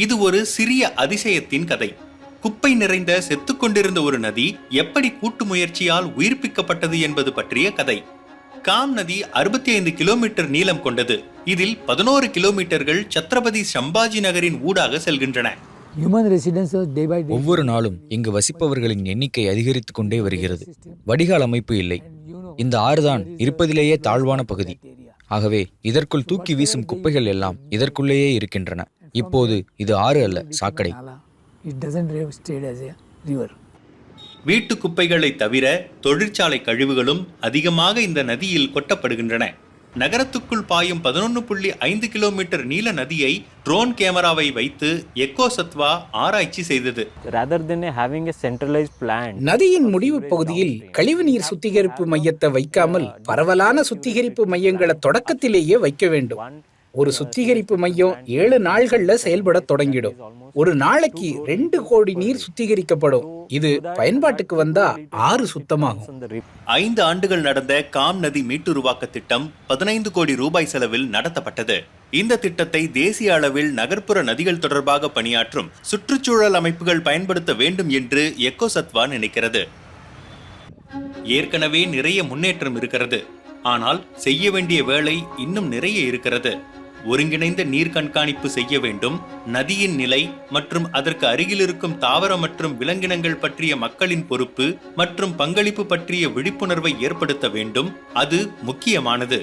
இது ஒரு சிறிய அதிசயத்தின் கதை. குப்பை நிறைந்த செத்துக்கொண்டிருந்த ஒரு நதி எப்படி கூட்டு முயற்சியால் உயிர்ப்பிக்கப்பட்டது என்பது பற்றிய கதை. காம் நதி 65 கிலோமீட்டர் நீளம் கொண்டது. இதில் 11 கிலோமீட்டர்கள் சத்ரபதி சம்பாஜி நகரின் ஊடாக செல்கின்றன. ஒவ்வொரு நாளும் இங்கு வசிப்பவர்களின் எண்ணிக்கை அதிகரித்துக் கொண்டே வருகிறது. வடிகால் அமைப்பு இல்லை. இந்த ஆறுதான் இருப்பதிலேயே தாழ்வான பகுதி. ஆகவே இதற்குள் தூக்கி வீசும் குப்பைகள் எல்லாம் இதற்குள்ளேயே இருக்கின்றன. இப்போது இது ஆறு அல்ல, சாக்கடை. வீட்டு குப்பைகளை தவிர தொழிற்சாலை கழிவுகளும் அதிகமாக இந்த நதியில் கொட்டப்படுகின்றன. நகரத்துக்குள் பாயும் 11.5 கிலோமீட்டர் நீள நதியை ட்ரோன் கேமராவை வைத்து எக்கோசத்வா ஆராய்ச்சி செய்தது. நதியின் முடிவு பகுதியில் கழிவுநீர் சுத்திகரிப்பு மையத்தை வைக்காமல் பரவலான சுத்திகரிப்பு மையங்களை தொடக்கத்திலேயே வைக்க வேண்டும். ஒரு சுத்திகரிப்பு மையம் 7 நாள்கள்ல செயல்பட தொடங்கிடும். ஒரு நாளைக்கு 2 கோடி நீர் சுத்திகரிக்கப்படும். இது பயன்பாட்டுக்கு வந்தா ஆறு சுத்தமாகும். 5 ஆண்டுகள் நடந்த காம் நதி மீட்டுருவாக்க திட்டம் 15 கோடி ரூபாய் செலவில் நடத்தப்பட்டது. இந்த திட்டத்தை தேசிய அளவில் நகர்ப்புற நதிகள் தொடர்பாக பணியாற்றும் சுற்றுச்சூழல் அமைப்புகள் பயன்படுத்த வேண்டும் என்று எக்கோசத்வா நினைக்கிறது. ஏற்கனவே நிறைய முன்னேற்றம் இருக்கிறது. ஆனால் செய்ய வேண்டிய வேலை இன்னும் நிறைய இருக்கிறது. ஒருங்கிணைந்த நீர் கண்காணிப்பு செய்ய வேண்டும். நதியின் நிலை மற்றும் அதற்கு அருகில் இருக்கும் தாவர மற்றும் விலங்கினங்கள் பற்றிய மக்களின் பொறுப்பு மற்றும் பங்களிப்பு பற்றிய விழிப்புணர்வை ஏற்படுத்த வேண்டும். அது முக்கியமானது.